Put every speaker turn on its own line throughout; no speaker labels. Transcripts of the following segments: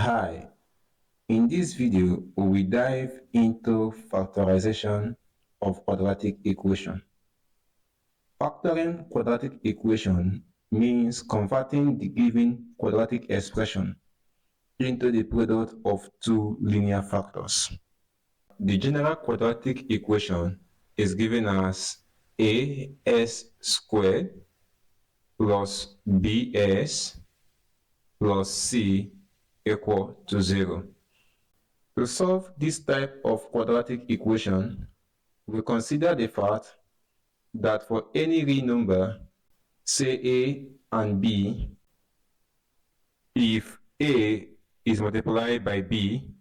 Hi, in this video, we will dive into factorization of quadratic equation. Factoring quadratic equation means converting the given quadratic expression into the product of two linear factors. The general quadratic equation is given as as squared plus bs plus c equal to 0. To solve this type of quadratic equation, we consider the fact that for any real number, say a and b, if a is multiplied by b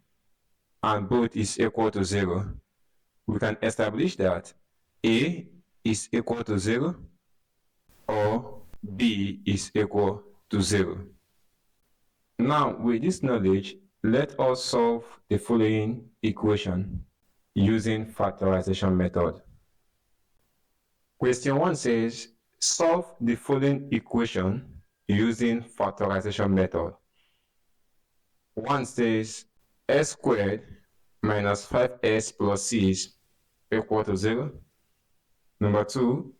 and both is equal to 0, we can establish that a is equal to 0 or b is equal to 0. Now, with this knowledge, let us solve the following equation using factorization method. Question 1 says, solve the following equation using factorization method. 1 says, s squared minus 5s plus c equal to 0. Number 2,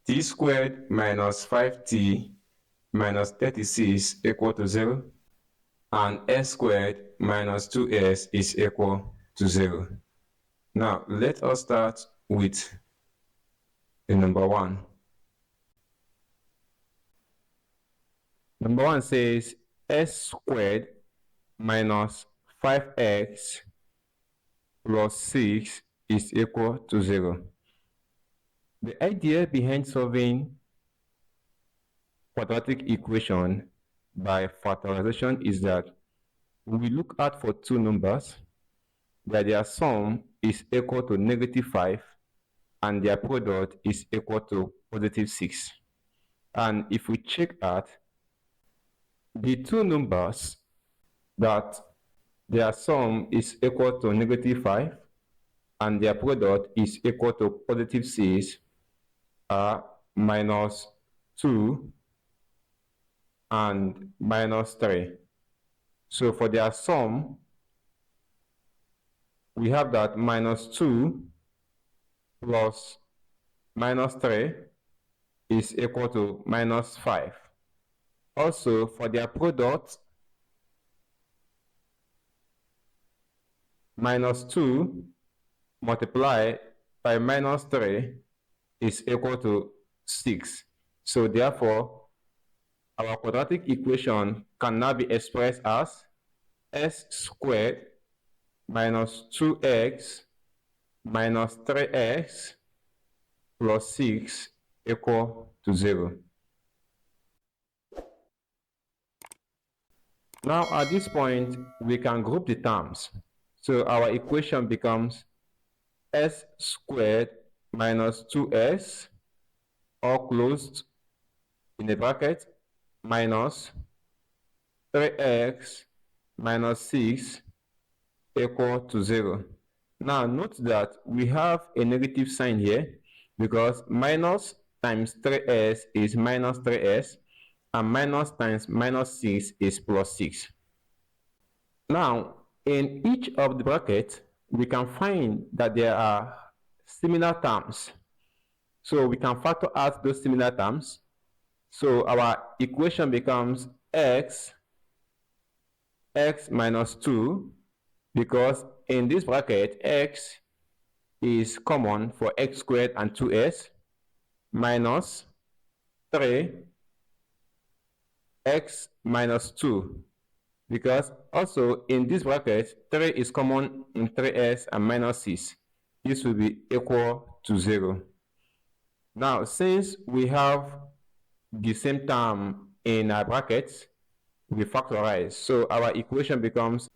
t squared minus 5t minus 36 equal to 0. And s squared minus 2s is equal to 0. Now, let us start with the number 1. Number 1 says s squared minus 5x plus 6 is equal to 0. The idea behind solving quadratic equation by factorization is that we look out for two numbers that their sum is equal to -5 and their product is equal to +6. And if we check out the two numbers that their sum is equal to -5 and their product is equal to +6 are -2 and -3. So for their sum, we have that -2 plus -3 is equal to -5. Also, for their product, -2 multiplied by -3 is equal to 6. So therefore, our quadratic equation can now be expressed as s squared minus 2x minus 3x plus 6 equal to 0. Now at this point, we can group the terms. So our equation becomes s squared minus 2s, all closed in the bracket, minus 3x minus 6 equal to 0. Now note that we have a negative sign here because minus times 3s is minus 3s and minus times minus 6 is plus 6. Now in each of the brackets, we can find that there are similar terms. So we can factor out those similar terms. So our equation becomes x minus 2, because in this bracket, x is common for x squared and 2s, minus 3 x minus 2, because also in this bracket, 3 is common in 3s and minus 6. This will be equal to 0. Now, since we have the same term in our brackets, we factorize. So our equation becomes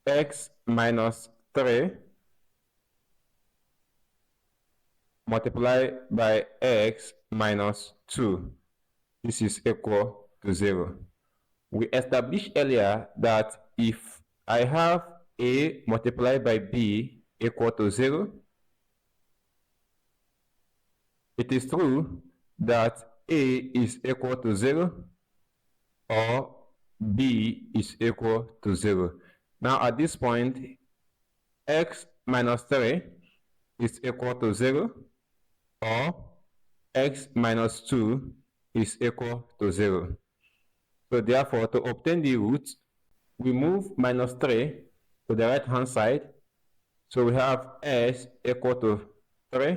x minus 3 multiplied by x minus 2. This is equal to 0. We established earlier that if I have a multiplied by b equal to 0, it is true that a is equal to 0 or b is equal to 0. Now at this point, x minus 3 is equal to 0, or x minus 2 is equal to 0. So therefore, to obtain the root, we move minus 3 to the right hand side. So we have s equal to 3,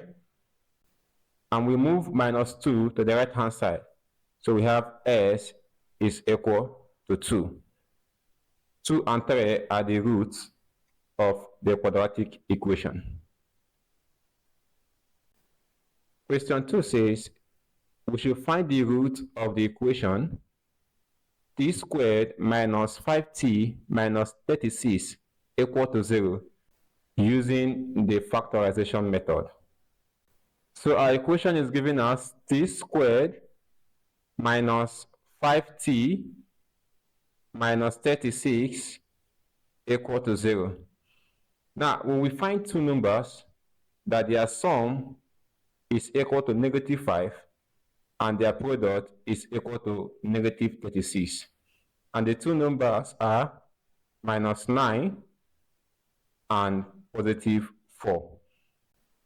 and we move minus 2 to the right hand side. So we have s is equal to 2. 2 and 3 are the roots of the quadratic equation. Question 2 says, we should find the root of the equation t squared minus 5t minus 36 equal to 0 using the factorization method. So our equation is giving us t squared minus 5t minus 36 equal to 0. Now, when we find two numbers that their sum is equal to negative 5 and their product is equal to negative 36, and the two numbers are minus 9 and positive 4.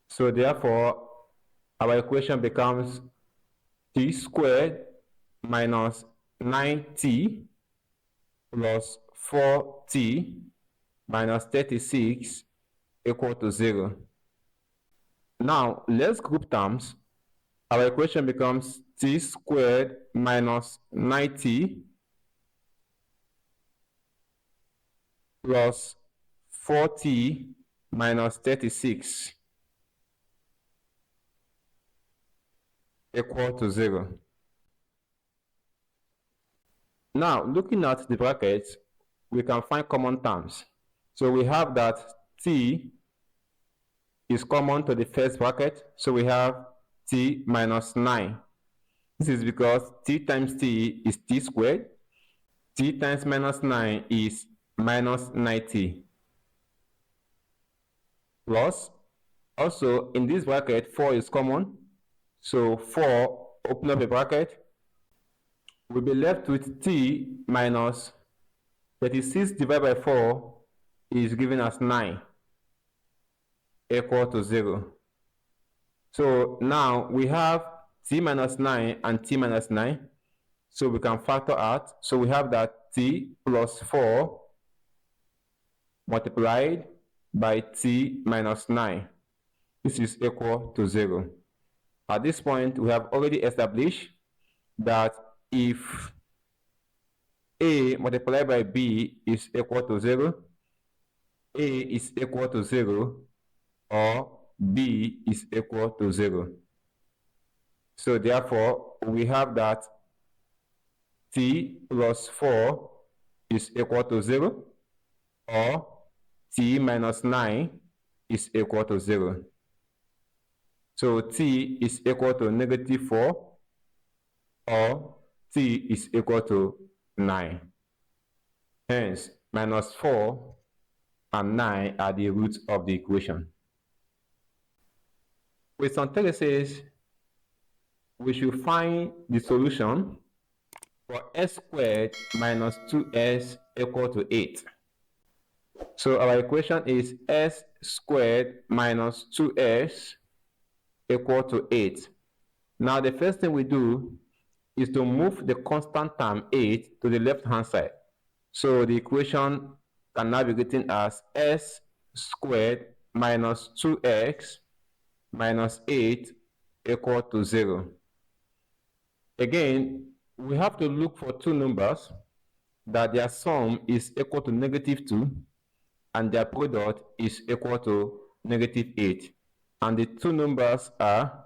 So therefore, our equation becomes t squared minus 9t plus 4t minus 36 equal to 0. Now, let's group terms. Our equation becomes t squared minus 9t plus 4t minus 36 equal to 0. Now, looking at the brackets, we can find common terms. So we have that t is common to the first bracket, so we have t minus 9. This is because t times t is t squared. T times minus 9 is minus 90. Plus, also in this bracket, 4 is common. So 4, open up a bracket, we'll be left with t minus 36 divided by 4 is giving us 9 equal to 0. So now we have t minus 9 and t minus 9. So we can factor out. So we have that t plus 4 multiplied by t minus 9. This is equal to 0. At this point, we have already established that if a multiplied by b is equal to 0, a is equal to 0, or b is equal to 0. So therefore, we have that t plus 4 is equal to 0, or t minus 9 is equal to 0. So t is equal to negative 4, or t is equal to 9. Hence, minus 4 and 9 are the roots of the equation. Question 3 says, we should find the solution for s squared minus 2s equal to 8. So our equation is s squared minus 2s equal to 8. Now the first thing we do is to move the constant term 8 to the left hand side. So the equation can now be written as s squared minus 2x minus 8 equal to 0. Again, we have to look for two numbers that their sum is equal to negative 2 and their product is equal to negative 8. And the two numbers are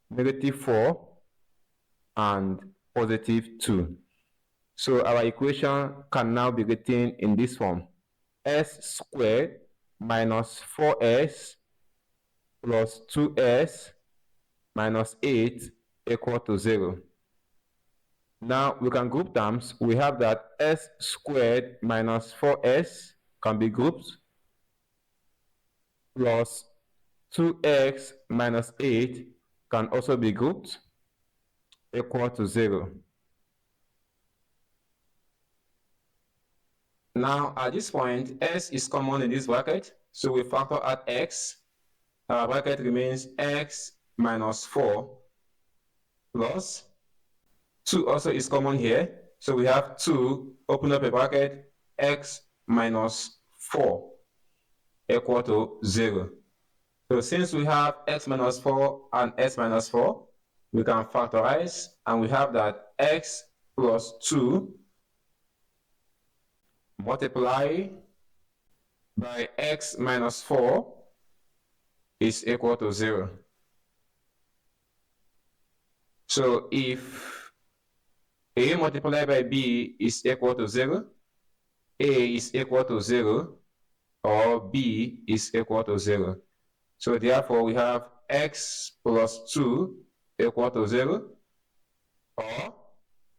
negative 4 and positive 2. So our equation can now be written in this form: s squared minus 4s plus 2s minus 8 equal to 0. Now we can group terms. We have that s squared minus 4s can be grouped, plus 2x minus 8 can also be grouped, equal to 0. Now, at this point, s is common in this bracket, so we factor out x. Our bracket remains x minus 4 plus 2 also is common here. So we have 2, open up a bracket, x minus 4 equal to 0. So since we have x minus 4 and x minus 4, we can factorize, and we have that x plus 2 multiply by x minus 4 is equal to 0. So if a multiplied by b is equal to 0, a is equal to 0, or b is equal to 0. So therefore, we have x plus 2 equal to 0, or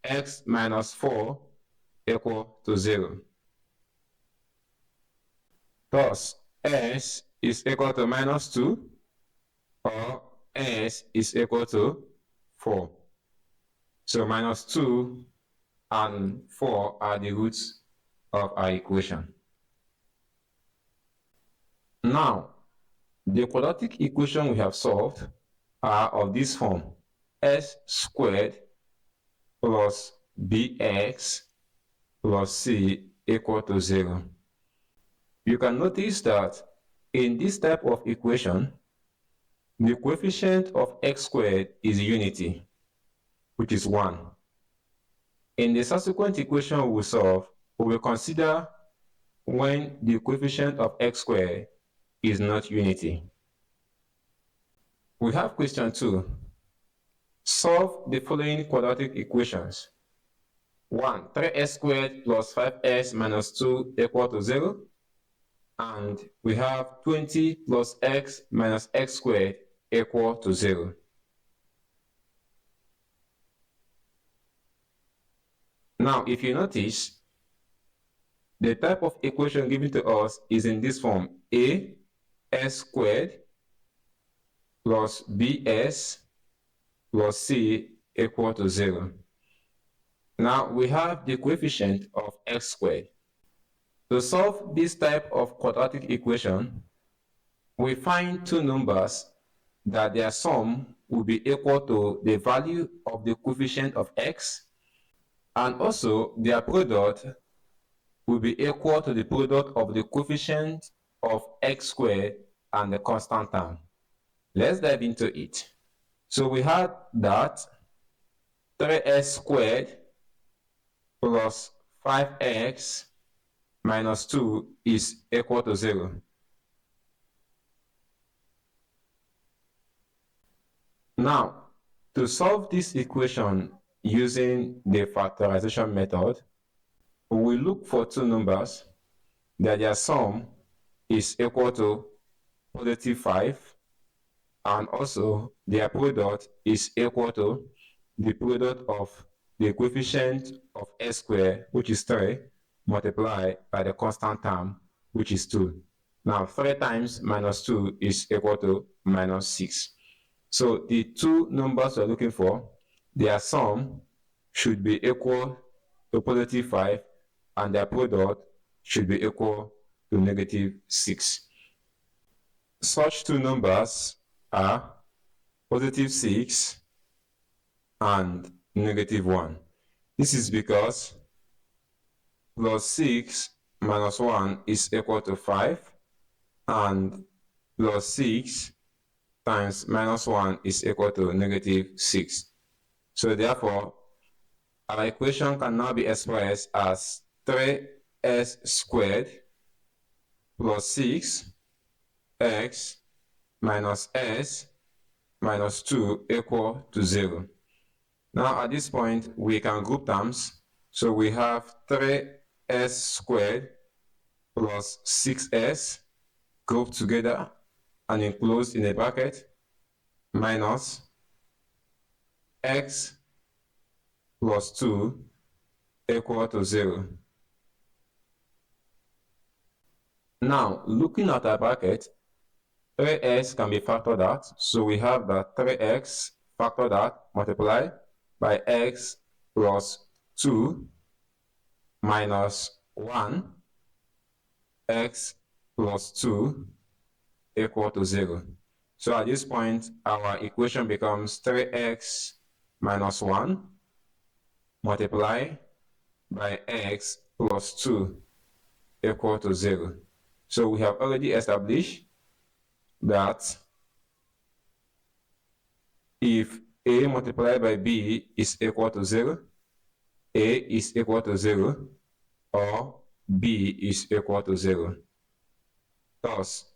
x minus 4 equal to 0. Thus, s is equal to minus 2, or s is equal to 4. So minus 2 and 4 are the roots of our equation. Now, the quadratic equation we have solved are of this form: s squared plus bx plus c equal to 0. You can notice that in this type of equation, the coefficient of x squared is unity, which is 1. In the subsequent equation we will solve, we will consider when the coefficient of x squared is not unity. We have question 2. Solve the following quadratic equations. 1. 3s squared plus 5s minus 2 equal to 0. And we have 20 plus x minus x squared equal to 0. Now, if you notice, the type of equation given to us is in this form: a s squared plus bs plus c equal to 0. Now, we have the coefficient of x squared. To solve this type of quadratic equation, we find two numbers that their sum will be equal to the value of the coefficient of x, and also their product will be equal to the product of the coefficient of x squared and the constant term. Let's dive into it. So we had that 3s squared plus 5x minus 2 is equal to 0. Now, to solve this equation using the factorization method, we look for two numbers that their sum is equal to positive 5, and also their product is equal to the product of the coefficient of s squared, which is 3, multiplied by the constant term, which is 2. Now, 3 times minus 2 is equal to minus 6. So the two numbers we're looking for, their sum should be equal to positive 5, and their product should be equal to negative 6. Such two numbers are positive 6 and negative 1. This is because plus 6 minus 1 is equal to 5, and plus 6 times minus 1 is equal to negative 6. So therefore, our equation can now be expressed as 3s squared plus 6x minus s minus 2 equal to 0. Now at this point, we can group terms. So we have 3s squared plus 6s grouped together and enclosed in a bracket minus x plus 2 equal to 0. Now, looking at our bracket, 3x can be factored out. So we have that 3x factored out multiplied by x plus 2 minus 1 x plus 2 equal to 0. So at this point, our equation becomes 3x minus 1 multiplied by x plus 2 equal to 0. So we have already established that if a multiplied by b is equal to 0, a is equal to 0, or b is equal to 0. Thus,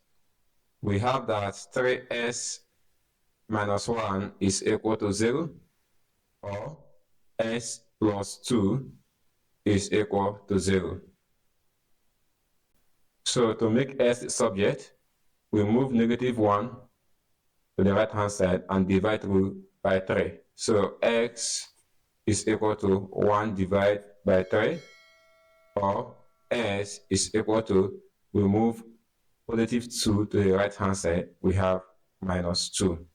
we have that 3s minus 1 is equal to 0, or s plus 2 is equal to 0. So to make s the subject, we move negative 1 to the right hand side and divide through by 3. So x is equal to 1 divided by 3, or s is equal to, we move positive 2 to the right hand side, we have minus 2.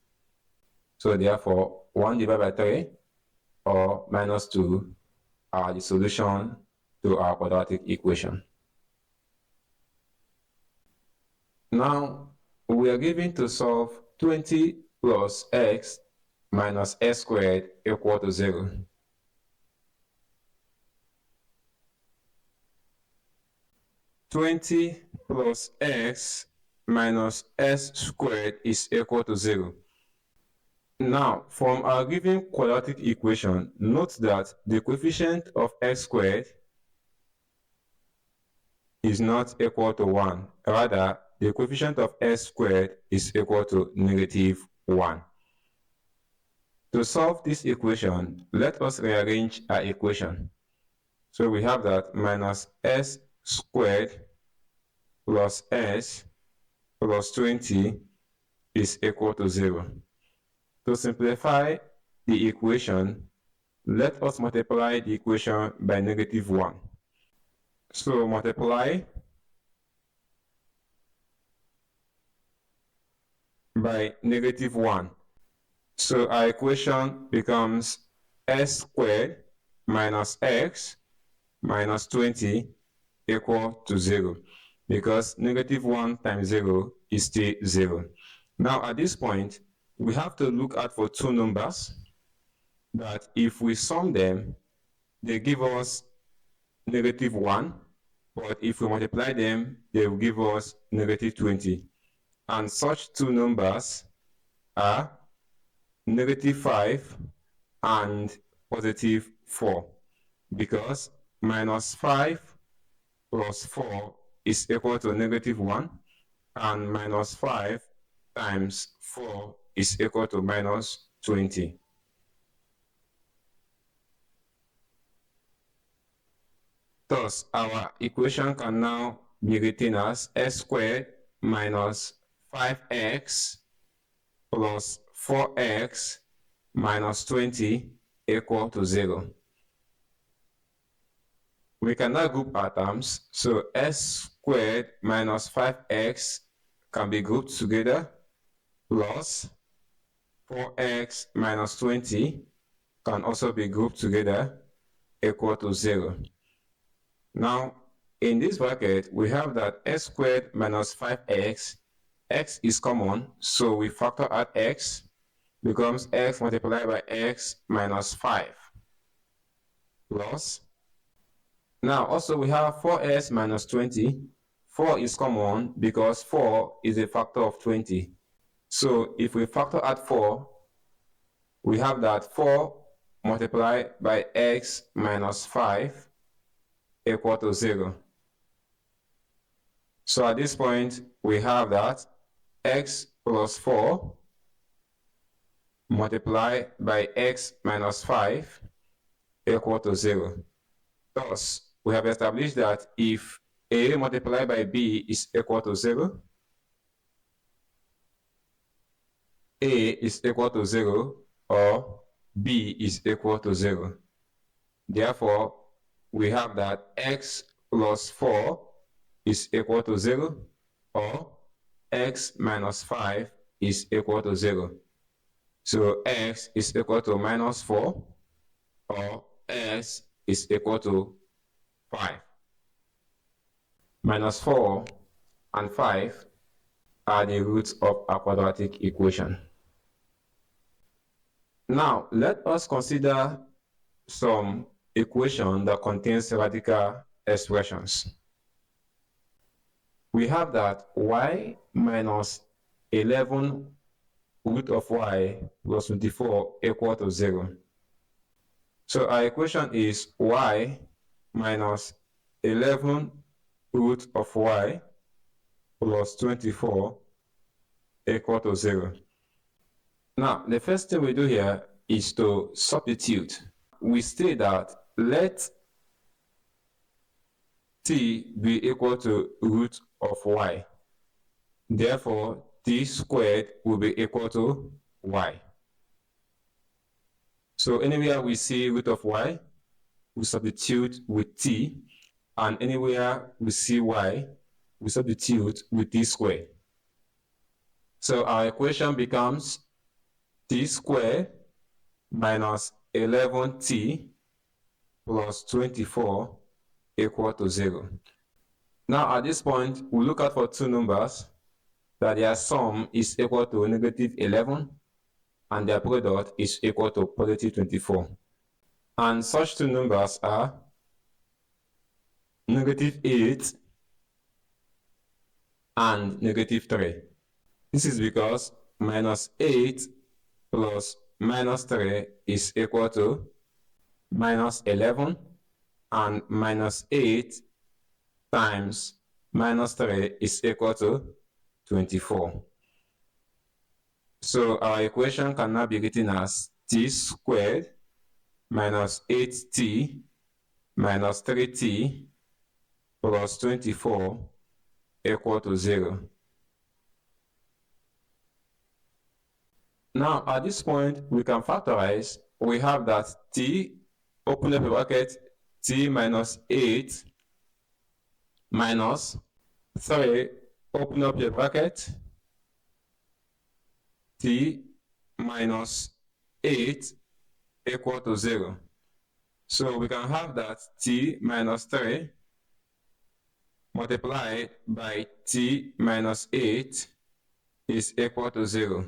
So therefore, 1 divided by 3 or minus 2 are the solution to our quadratic equation. Now, we are given to solve 20 plus x minus s squared equal to 0. (20 plus x minus s squared is equal to 0. Now, from our given quadratic equation, note that the coefficient of x squared is not equal to 1. Rather, the coefficient of s squared is equal to negative 1. To solve this equation, let us rearrange our equation. So we have that minus s squared plus s plus 20 is equal to 0. To simplify the equation, let us multiply the equation by negative 1. So multiply by negative 1. So our equation becomes s squared minus x minus 20 equal to 0, because negative 1 times 0 is still 0. Now at this point, we have to look out for two numbers that if we sum them, they give us negative 1, but if we multiply them, they will give us negative 20. And such two numbers are negative 5 and positive 4, because minus 5 plus 4 is equal to negative 1, and minus 5 times 4 is equal to minus 20. Thus, our equation can now be written as s squared minus 5x plus 4x minus 20 equal to 0. We can now group our terms. So s squared minus 5x can be grouped together, plus 4x minus 20 can also be grouped together, equal to 0. Now, in this bracket, we have that s squared minus 5x, x is common, so we factor out x, becomes x multiplied by x minus 5, plus, now also we have 4s minus 20. 4 is common because 4 is a factor of 20. So if we factor out 4, we have that 4 multiplied by x minus 5 equal to 0. So at this point, we have that x plus 4 multiplied by x minus 5 equal to 0. Thus, we have established that if a multiplied by b is equal to 0, a is equal to 0, or b is equal to 0. Therefore, we have that x plus 4 is equal to 0, or x minus 5 is equal to 0. So x is equal to minus 4, or x is equal to 5. minus 4, and 5 are the roots of a quadratic equation. Now, let us consider some equation that contains radical expressions. We have that y minus 11 root of y plus 24 equal to 0. So our equation is y minus 11 root of y plus 24 equal to 0. Now, the first thing we do here is to substitute. We state that let t be equal to root of y. Therefore, t squared will be equal to y. So anywhere we see root of y, we substitute with t, and anywhere we see y, we substitute with t squared. So our equation becomes t squared minus 11t plus 24 equal to 0. Now at this point, we look out for two numbers that their sum is equal to negative 11 and their product is equal to positive 24. And such two numbers are negative 8 and negative 3. This is because minus 8 plus minus 3 is equal to minus 11, and minus 8 times minus 3 is equal to 24. So our equation can now be written as t squared minus 8t minus 3t plus 24 equal to 0. Now at this point we can factorize. We have that t, open up a bracket, t minus 8 minus 3, open up your bracket, t minus 8 equal to 0. So we can have that t minus 3 multiplied by t minus 8 is equal to 0.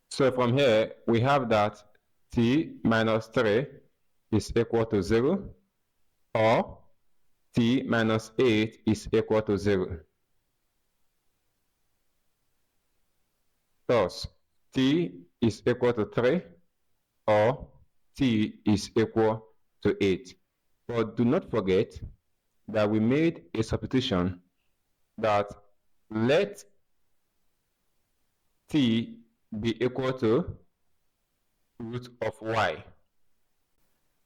So from here, we have that t minus 3 is equal to 0, or t minus 8 is equal to 0. Thus, t is equal to 3, or t is equal to 8. But do not forget that we made a substitution that let t be equal to root of y.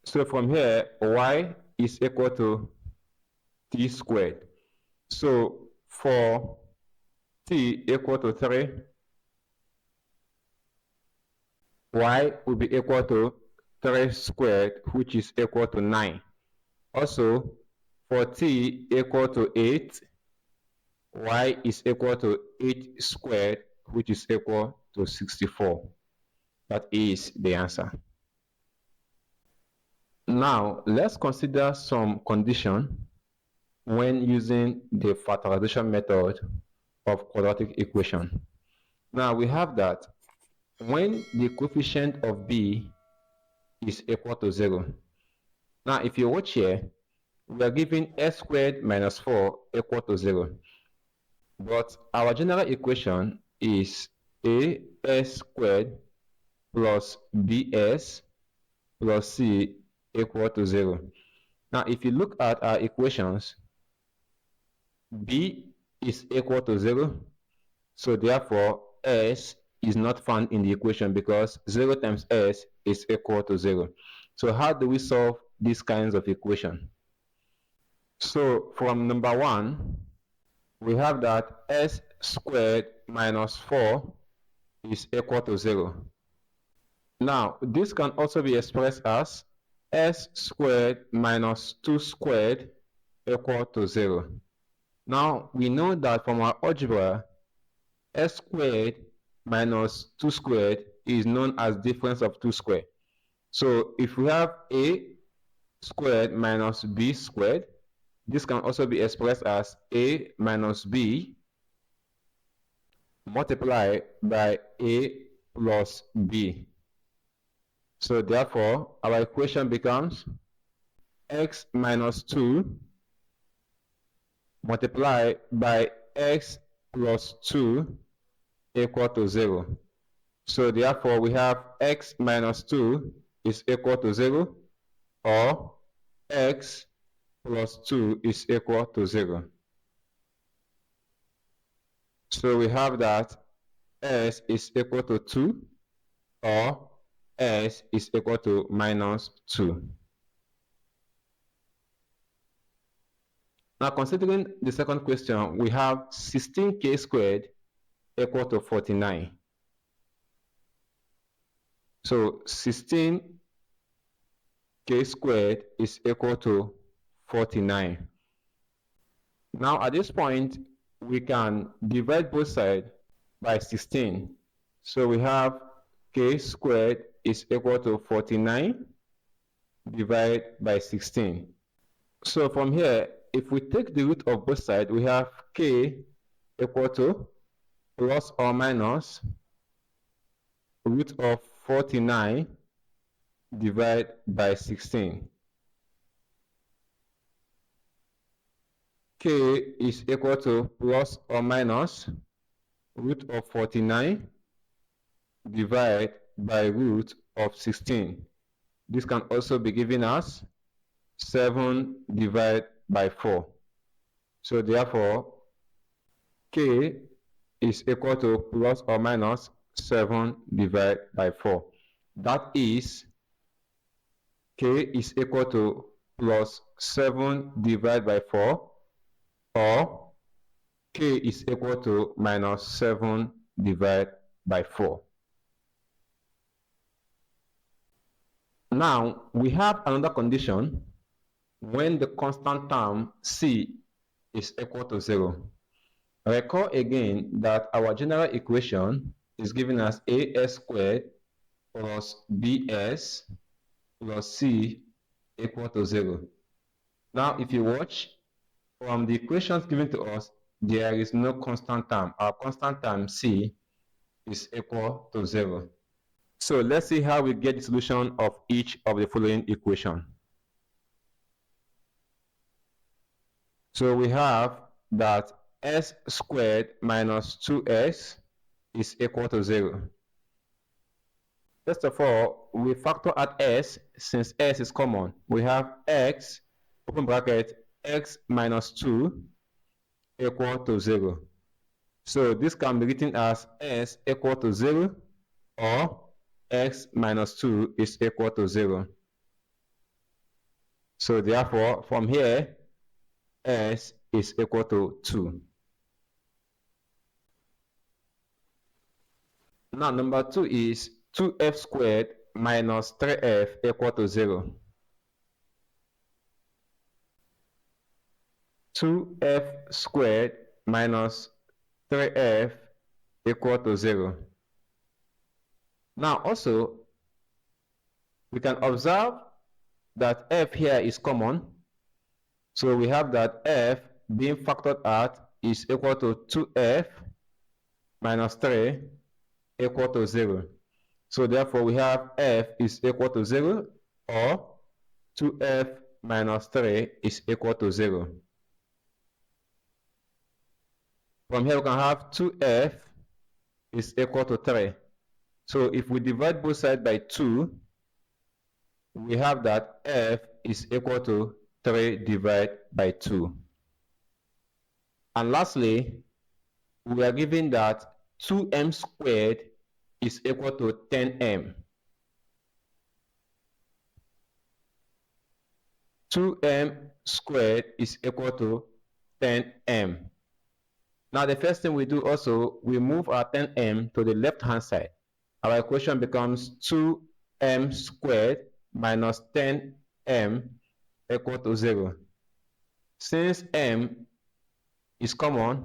So from here, y is equal to t squared. So for t equal to 3, y will be equal to 3 squared, which is equal to 9. Also, for t equal to 8, y is equal to 8 squared, which is equal to 64. That is the answer. Now, let's consider some condition when using the factorization method of quadratic equation. Now, we have that when the coefficient of b is equal to 0. Now, if you watch here, we are given s squared minus 4 equal to 0. But our general equation is as squared plus bs plus c equal to 0. Now, if you look at our equations, b is equal to 0. So therefore, s is not found in the equation because 0 times s is equal to 0. So how do we solve these kinds of equation? So from number 1, we have that s squared minus 4 is equal to 0. Now, this can also be expressed as s squared minus 2 squared equal to 0. Now, we know that from our algebra, s squared minus 2 squared is known as difference of 2 squared. So if we have a squared minus b squared, This can also be expressed as a minus b multiplied by a plus b. So therefore, our equation becomes x minus 2 multiplied by x plus 2 equal to 0. So therefore, we have x minus 2 is equal to 0, or x plus 2 is equal to 0. So we have that s is equal to 2, or s is equal to minus 2. Now, considering the second question, we have 16k squared equal to 49. So 16k squared is equal to 49. Now, at this point, we can divide both sides by 16. So we have k squared is equal to 49 divided by 16. So from here, if we take the root of both sides, we have k equal to plus or minus root of 49 divided by 16. K is equal to plus or minus root of 49 divided by root of 16. This can also be given as 7 divided by 4. So therefore, k is equal to plus or minus 7 divided by 4. That is, k is equal to plus 7 divided by 4, or k is equal to minus 7 divided by 4. Now, we have another condition when the constant term c is equal to 0. Recall again that our general equation is given as as squared plus bs plus c equal to 0. Now, if you watch, from the equations given to us, there is no constant term. Our constant term c is equal to 0. So let's see how we get the solution of each of the following equation. So we have that s squared minus 2s is equal to 0. First of all, we factor out s since s is common. We have x, open bracket, x minus 2 equal to 0. So this can be written as s equal to 0, or x minus 2 is equal to 0. So therefore, from here, s is equal to 2. Now, number 2 is 2f squared minus 3f equal to 0. 2f squared minus 3f equal to 0. Now, also, we can observe that f here is common. So we have that f being factored out is equal to 2f minus 3 equal to 0. So therefore, we have f is equal to 0, or 2f minus 3 is equal to 0. From here, we can have 2f is equal to 3. So if we divide both sides by 2, we have that f is equal to 3 divided by 2. And lastly, we are given that 2m squared is equal to 10m. 2m squared is equal to 10m. Now, the first thing we do also, we move our 10m to the left-hand side. Our equation becomes 2m squared minus 10m equal to 0. Since m is common,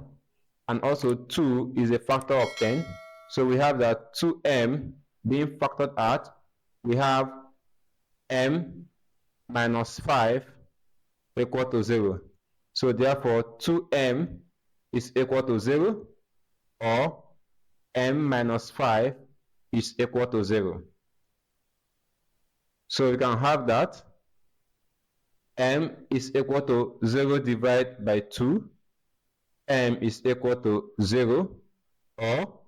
and also 2 is a factor of 10, so we have that 2m being factored out, we have m minus 5 equal to 0. So therefore 2m is equal to 0, or m minus 5 is equal to 0. So we can have that m is equal to 0 divided by 2, m is equal to 0, or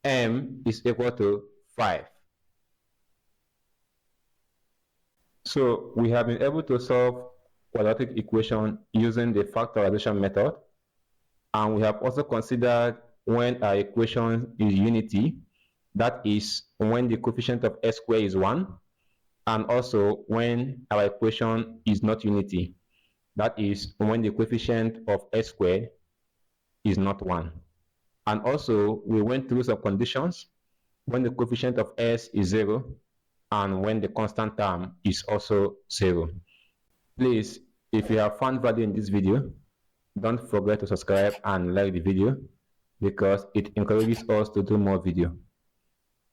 m is equal to 5. So we have been able to solve quadratic equation using the factorization method, and we have also considered when our equation is unity, that is when the coefficient of s squared is 1, and also when our equation is not unity, that is when the coefficient of s squared is not 1. And also we went through some conditions when the coefficient of s is 0 and when the constant term is also 0. Please, if you have found value in this video, don't forget to subscribe and like the video, because it encourages us to do more video.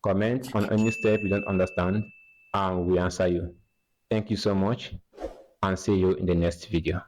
Comment on any step you don't understand and we answer you. Thank you so much, and see you in the next video.